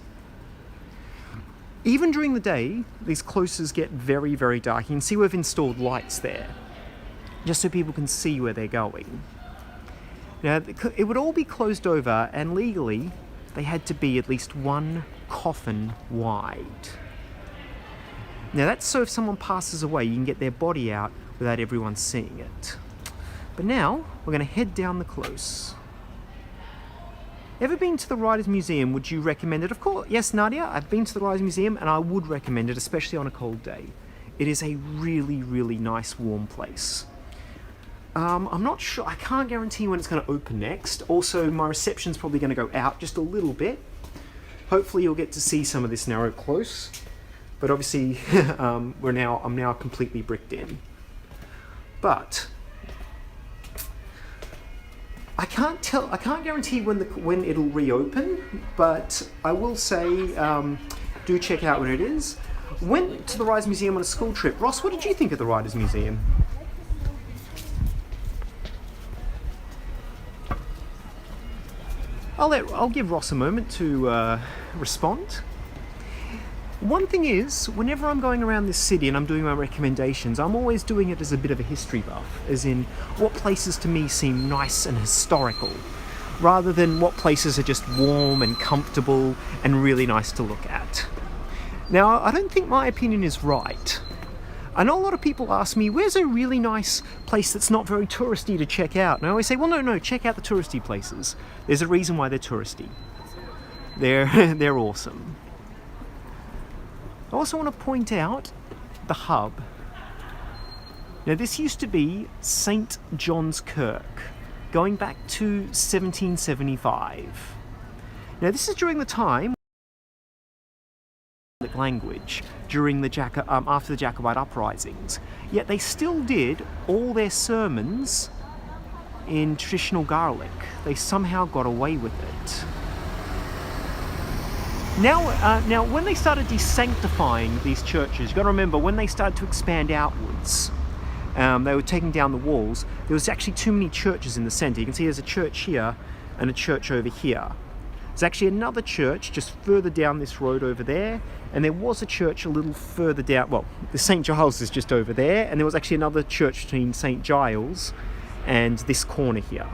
Even during the day, these closes get very, very dark. You can see we've installed lights there, just so people can see where they're going. Now, it would all be closed over, and legally, they had to be at least one coffin wide. Now, that's so if someone passes away, you can get their body out without everyone seeing it. But now, we're going to head down the close. Ever been to the Writers' Museum? Would you recommend it? Of course, yes, Nadia, I've been to the Writers' Museum and I would recommend it, especially on a cold day. It is a really, really nice, warm place. I'm not sure, I can't guarantee when it's going to open next. Also, my reception's probably going to go out just a little bit. Hopefully you'll get to see some of this narrow close. But obviously, I'm now completely bricked in. But I can't guarantee when it'll reopen, but I will say do check out when it is. Went to the Writers' Museum on a school trip. Ross, what did you think of the Writers' Museum? I'll give Ross a moment to respond. One thing is, whenever I'm going around this city and I'm doing my recommendations, I'm always doing it as a bit of a history buff, as in what places to me seem nice and historical, rather than what places are just warm and comfortable and really nice to look at. Now, I don't think my opinion is right. I know a lot of people ask me, where's a really nice place that's not very touristy to check out? And I always say, well, no, check out the touristy places. There's a reason why they're touristy. They're awesome. I also want to point out the hub. Now, this used to be St. John's Kirk, going back to 1775. Now, this is during the time language during the after the Jacobite Uprisings. Yet they still did all their sermons in traditional Gaelic. They somehow got away with it. Now, when they started desanctifying these churches, you've got to remember, when they started to expand outwards, they were taking down the walls, there was actually too many churches in the centre. You can see there's a church here and a church over here. There's actually another church just further down this road over there, and there was a church a little further down, well, the St. Giles is just over there, and there was actually another church between St. Giles and this corner here.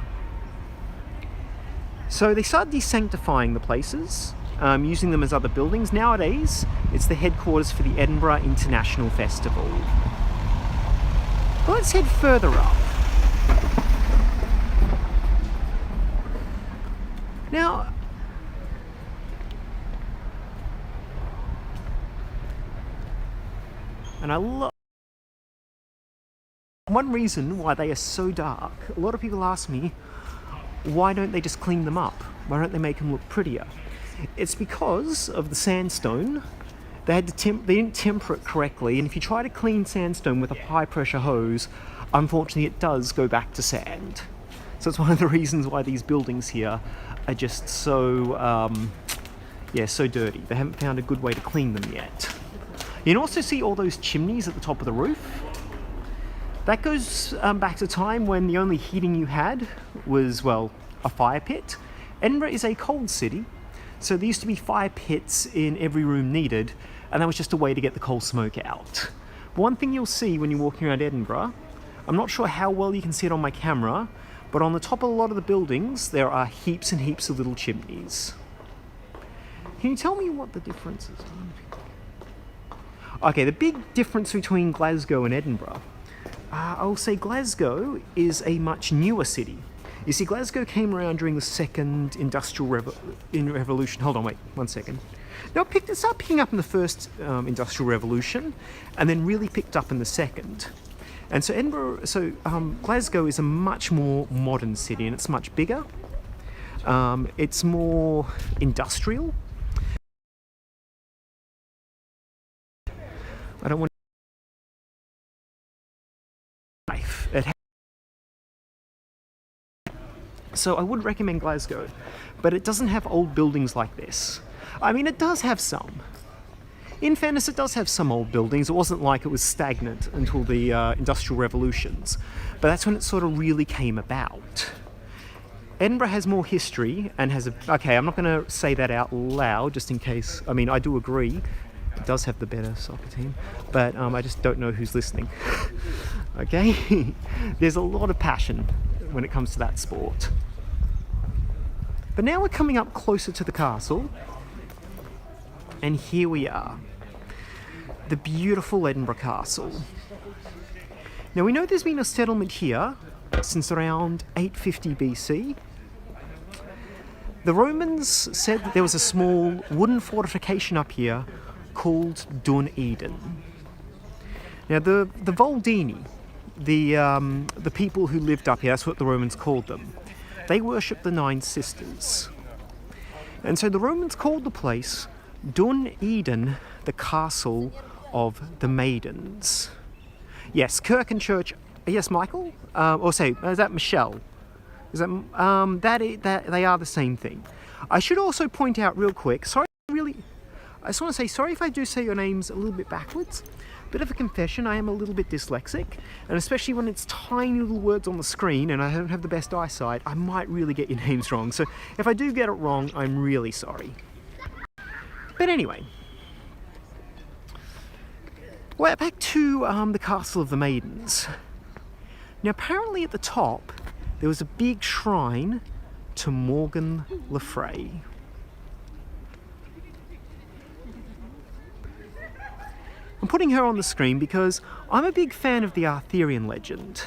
So they started desanctifying the places, using them as other buildings. Nowadays, it's the headquarters for the Edinburgh International Festival. But let's head further up. Now, and I love one reason why they are so dark. A lot of people ask me, why don't they just clean them up? Why don't they make them look prettier? It's because of the sandstone. They didn't temper it correctly, and if you try to clean sandstone with a high pressure hose, unfortunately it does go back to sand. So it's one of the reasons why these buildings here are just so, yeah, so dirty. They haven't found a good way to clean them yet. You can also see all those chimneys at the top of the roof. That goes back to a time when the only heating you had was, well, a fire pit. Edinburgh is a cold city, so there used to be fire pits in every room needed, and that was just a way to get the coal smoke out. One thing you'll see when you're walking around Edinburgh, I'm not sure how well you can see it on my camera, but on the top of a lot of the buildings there are heaps and heaps of little chimneys. Can you tell me what the difference is? Okay, the big difference between Glasgow and Edinburgh, I'll say Glasgow is a much newer city. You see, Glasgow came around during the second industrial revolution. Hold on, wait, 1 second. No, it started picking up in the first industrial revolution, and then really picked up in the second. And so Glasgow is a much more modern city, and it's much bigger. It's more industrial. I don't want life. So I would recommend Glasgow, but it doesn't have old buildings like this. I mean, it does have some. In fairness, it does have some old buildings. It wasn't like it was stagnant until the industrial revolutions, but that's when it sort of really came about. Edinburgh has more history and has a... Okay, I'm not going to say that out loud just in case. I mean, I do agree. It does have the better soccer team, but I just don't know who's listening. Okay? There's a lot of passion when it comes to that sport. But now we're coming up closer to the castle, and here we are. The beautiful Edinburgh Castle. Now we know there's been a settlement here since around 850 BC. The Romans said that there was a small wooden fortification up here called Dun Eden. Now the Voldini, the people who lived up here, that's what the Romans called them, they worshipped the 9 sisters. And so the Romans called the place Dun Eden, the castle of the Maidens. Yes, Kirk and church. Yes, Michael? Or say, is that Michelle? Is that they are the same thing. I should also point out real quick, I just want to say sorry if I do say your names a little bit backwards. Bit of a confession, I am a little bit dyslexic, and especially when it's tiny little words on the screen and I don't have the best eyesight, I might really get your names wrong. So if I do get it wrong, I'm really sorry. But anyway, well, back to the Castle of the Maidens. Now apparently at the top there was a big shrine to Morgan le Fay. I'm putting her on the screen because I'm a big fan of the Arthurian legend.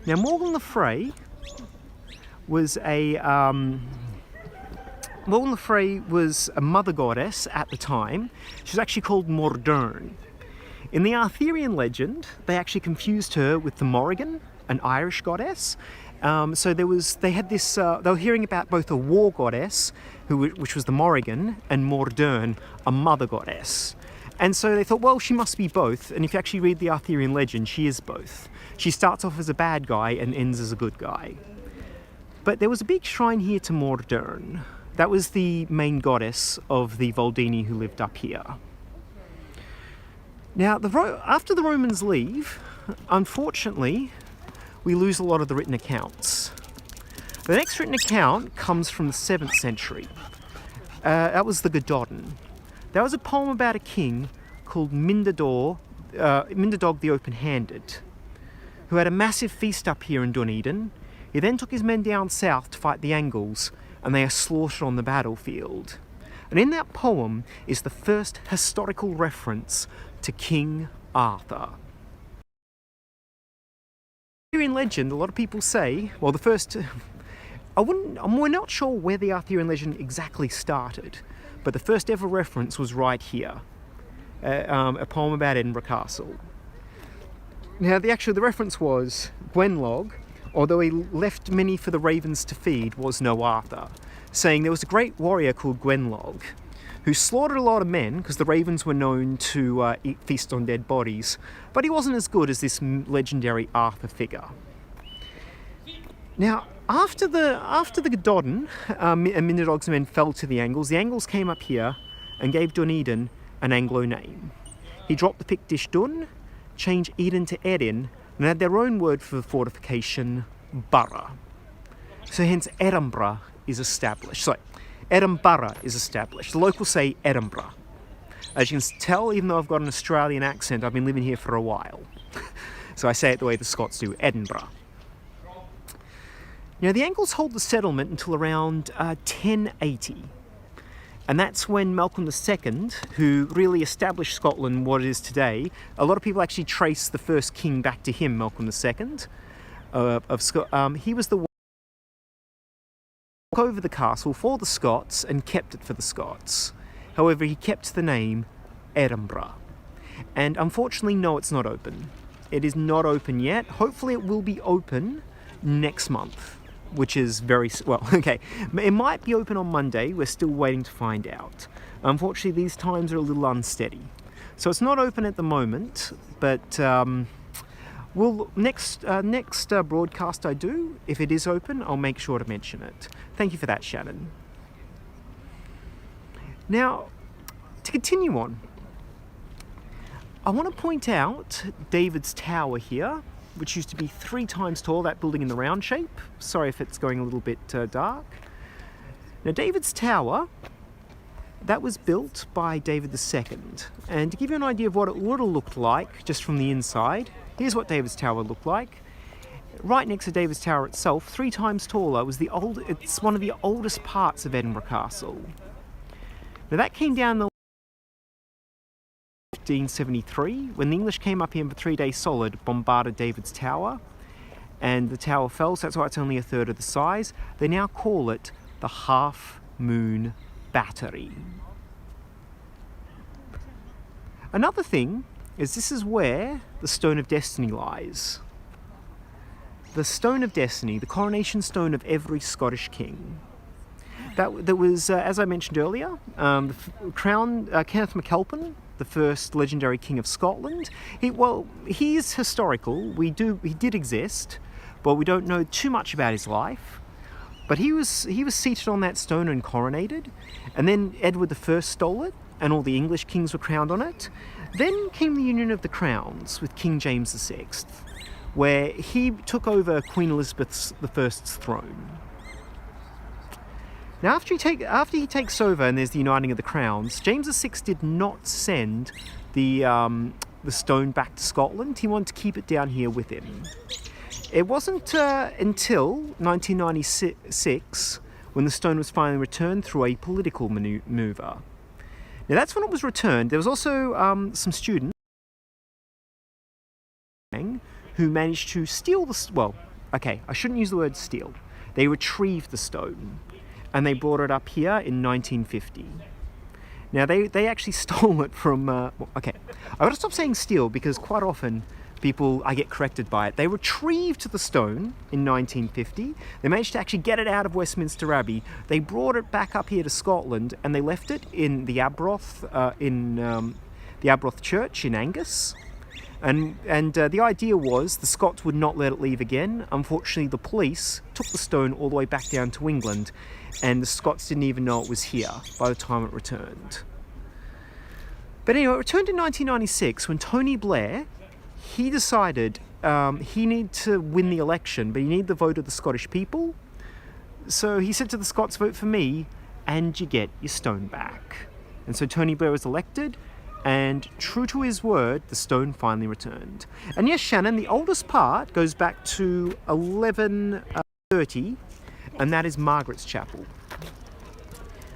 Now Morgan le Fay was a mother goddess at the time. She was actually called Mordern. In the Arthurian legend, they actually confused her with the Morrigan, an Irish goddess. So they were hearing about both a war goddess, which was the Morrigan, and Mordern, a mother goddess. And so they thought, well, she must be both. And if you actually read the Arthurian legend, she is both. She starts off as a bad guy and ends as a good guy. But there was a big shrine here to Mordern. That was the main goddess of the Voldini who lived up here. Now, after the Romans leave, unfortunately, we lose a lot of the written accounts. The next written account comes from the 7th century. That was the Gododin. That was a poem about a king called Mindadog the Open-Handed, who had a massive feast up here in Dun Eden. He then took his men down south to fight the Angles, and they are slaughtered on the battlefield. And in that poem is the first historical reference to King Arthur. Here in legend, a lot of people say, well, the first... we're not sure where the Arthurian legend exactly started, but the first ever reference was right here, a poem about Edinburgh Castle. Now, the reference was Gwenlog, although he left many for the ravens to feed, was no Arthur, saying there was a great warrior called Gwenlog, who slaughtered a lot of men because the ravens were known to feast on dead bodies, but he wasn't as good as this legendary Arthur figure. Now, after the Gododin and Minidogs men fell to the Angles came up here and gave Dunedin an Anglo name. He dropped the Pictish Dun, changed Eden to Edin, and had their own word for the fortification, Borough. So hence Edinburgh is established. Sorry, Edinburgh is established. The locals say Edinburgh. As you can tell, even though I've got an Australian accent, I've been living here for a while. So I say it the way the Scots do, Edinburgh. Now, the Angles hold the settlement until around 1080. And that's when Malcolm II, who really established Scotland what it is today, a lot of people actually trace the first king back to him, Malcolm II, of Scotland. He was the one who took over the castle for the Scots and kept it for the Scots. However, he kept the name Edinburgh. And unfortunately, no, it's not open. It is not open yet. Hopefully it will be open next month, which is very, well, okay. It might be open on Monday. We're still waiting to find out. Unfortunately, these times are a little unsteady. So it's not open at the moment, but next broadcast I do, if it is open, I'll make sure to mention it. Thank you for that, Shannon. Now, to continue on, I want to point out David's Tower here, which used to be 3 times tall, that building in the round shape. Sorry if it's going a little bit dark. Now, David's Tower, that was built by David II. And to give you an idea of what it would have looked like, just from the inside, here's what David's Tower looked like. Right next to David's Tower itself, 3 times taller, it's one of the oldest parts of Edinburgh Castle. Now, that came down the 1573, when the English came up here for 3 days solid, bombarded David's Tower, and the tower fell, so that's why it's only 1/3 of the size. They now call it the Half Moon Battery. Another thing is this is where the Stone of Destiny lies. The Stone of Destiny, the coronation stone of every Scottish king. That was, as I mentioned earlier, the crown, Kenneth MacAlpin, the first legendary king of Scotland. He is historical. He did exist, but we don't know too much about his life. But he was seated on that stone and coronated, and then Edward I stole it, and all the English kings were crowned on it. Then came the Union of the Crowns with King James VI, where he took over Queen Elizabeth I's throne. Now, after he takes over and there's the uniting of the crowns, James VI did not send the stone back to Scotland. He wanted to keep it down here with him. It wasn't until 1996 when the stone was finally returned through a political maneuver. Now, that's when it was returned. There was also some students who managed to steal I shouldn't use the word steal. They retrieved the stone. And they brought it up here in 1950. Now, they actually stole it from... I've got to stop saying steal, because quite often I get corrected by it. They retrieved the stone in 1950. They managed to actually get it out of Westminster Abbey. They brought it back up here to Scotland, and they left it in the Arbroath, the Arbroath Church in Angus. And the idea was the Scots would not let it leave again. Unfortunately, the police took the stone all the way back down to England, and the Scots didn't even know it was here by the time it returned. But anyway, it returned in 1996 when Tony Blair, he decided he needed to win the election, but he needed the vote of the Scottish people. So he said to the Scots, vote for me, and you get your stone back. And so Tony Blair was elected, and true to his word, the stone finally returned. And yes, Shannon, the oldest part goes back to 1130, and that is Margaret's Chapel.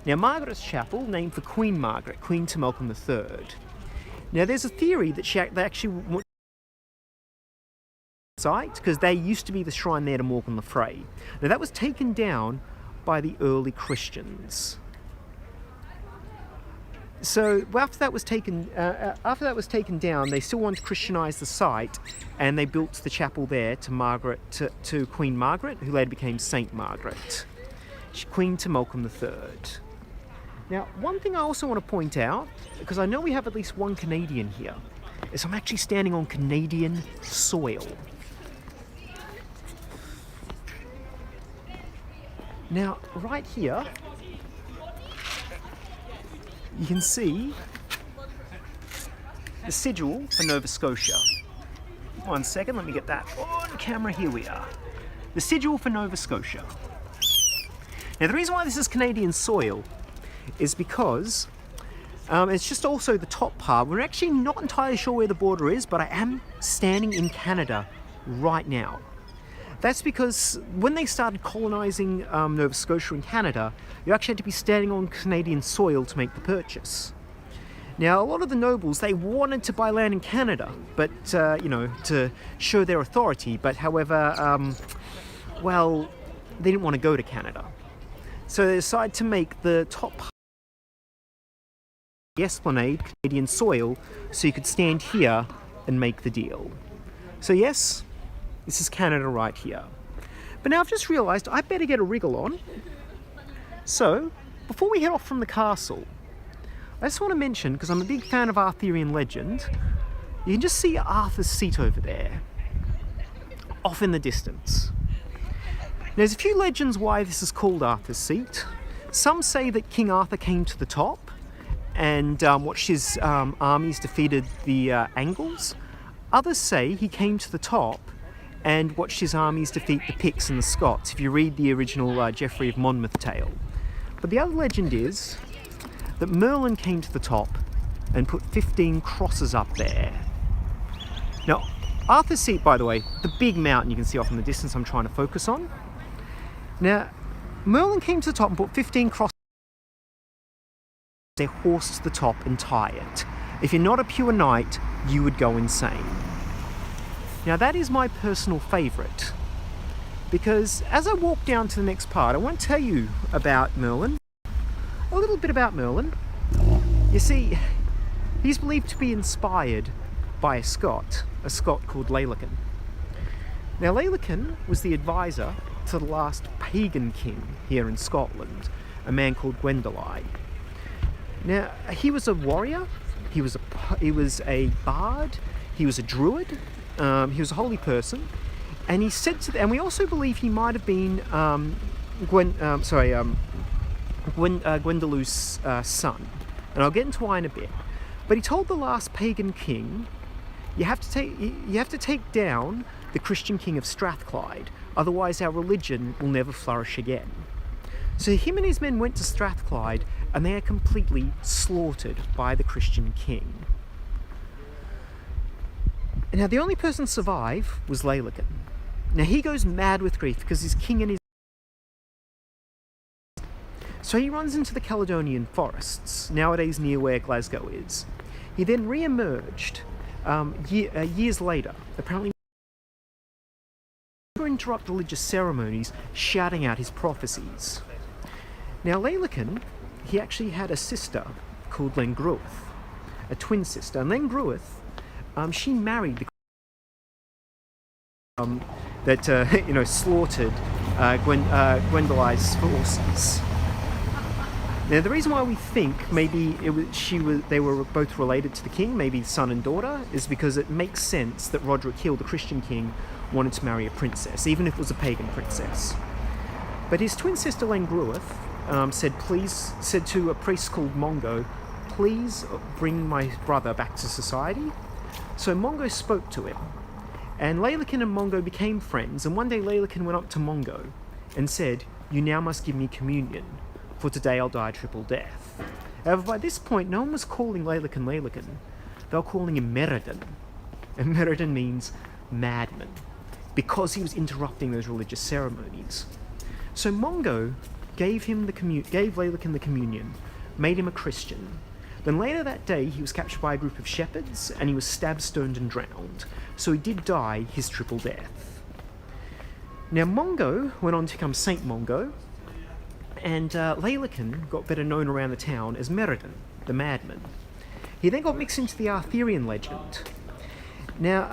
Now, Margaret's Chapel, named for Queen Margaret, Queen to Malcolm III. Now, there's a theory that they actually went site because there used to be the shrine there to Morgan le Fray. Now, that was taken down by the early Christians. So after that was taken down, they still wanted to Christianise the site, and they built the chapel there to Queen Margaret, who later became Saint Margaret, Queen to Malcolm III. Now, one thing I also want to point out, because I know we have at least one Canadian here, is I'm actually standing on Canadian soil. Now, right here, you can see the sigil for Nova Scotia. One second, let me get that on camera. Here we are. The sigil for Nova Scotia. Now, the reason why this is Canadian soil is because it's just also the top part. We're actually not entirely sure where the border is, but I am standing in Canada right now. That's because when they started colonising Nova Scotia and Canada, you actually had to be standing on Canadian soil to make the purchase. Now, a lot of the nobles, they wanted to buy land in Canada, but, you know, to show their authority, but however, well, they didn't want to go to Canada. So they decided to make the top part of the Esplanade Canadian soil so you could stand here and make the deal. So yes, this is Canada right here. But now I've just realised I better get a wriggle on. So, before we head off from the castle, I just want to mention, because I'm a big fan of Arthurian legend, you can just see Arthur's seat over there, off in the distance. Now, there's a few legends why this is called Arthur's seat. Some say that King Arthur came to the top and watched his armies defeated the Angles. Others say he came to the top and watched his armies defeat the Picts and the Scots, if you read the original Geoffrey of Monmouth tale. But the other legend is that Merlin came to the top and put 15 crosses up there. Now, Arthur's seat, by the way, the big mountain you can see off in the distance I'm trying to focus on. Now, Merlin came to the top and put 15 crosses, their horse to the top and tie it. If you're not a pure knight, you would go insane. Now, that is my personal favourite, because as I walk down to the next part, I won't tell you about Merlin. A little bit about Merlin. You see, he's believed to be inspired by a Scot called Lailekin. Now, Lailekin was the advisor to the last pagan king here in Scotland, a man called Gwendoline. Now, he was a warrior, he was a bard, he was a druid, he was a holy person, and he said to and we also believe he might have been Gwendolus's son, and I'll get into why in a bit. But he told the last pagan king, you have to take down the Christian king of Strathclyde, otherwise our religion will never flourish again. So him and his men went to Strathclyde, and they are completely slaughtered by the Christian king. Now, the only person to survive was Lailekin. Now, he goes mad with grief because his king and his... So he runs into the Caledonian forests, nowadays near where Glasgow is. He then re-emerged years later, apparently to interrupt religious ceremonies, shouting out his prophecies. Now, Lailekin, he actually had a sister called Lengruith, a twin sister, and Lengruith, she married the slaughtered Gwendoline's forces. Now, the reason why we think maybe they were both related to the king, maybe son and daughter, is because it makes sense that Roderick Hill, the Christian king, wanted to marry a princess, even if it was a pagan princess. But his twin sister Lengruith said to a priest called Mongo, please bring my brother back to society. So Mongo spoke to him, and Lailekin and Mongo became friends, and one day Lailekin went up to Mongo and said, you now must give me communion, for today I'll die a triple death. However, by this point, no one was calling Lailekin Lailekin. They were calling him Merlin, and Merlin means madman, because he was interrupting those religious ceremonies. So Mongo gave Lailekin the communion, made him a Christian. Then later that day, he was captured by a group of shepherds, and he was stabbed, stoned, and drowned. So he did die his triple death. Now, Mongo went on to become Saint Mongo, and Lailekin got better known around the town as Merlin, the madman. He then got mixed into the Arthurian legend. Now,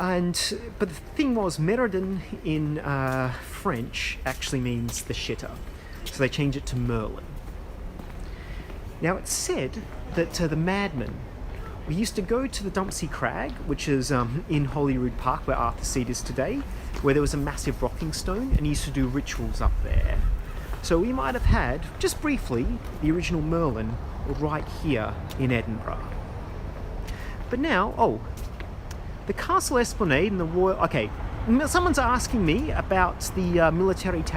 but the thing was, Merlin in French actually means the shitter, so they changed it to Merlin. Now, it's said that the madman, we used to go to the Dumpsy Crag, which is in Holyrood Park, where Arthur's seat is today, where there was a massive rocking stone, and he used to do rituals up there. So we might have had, just briefly, the original Merlin right here in Edinburgh. But now, oh, the Castle Esplanade and the Royal... Okay, someone's asking me about the military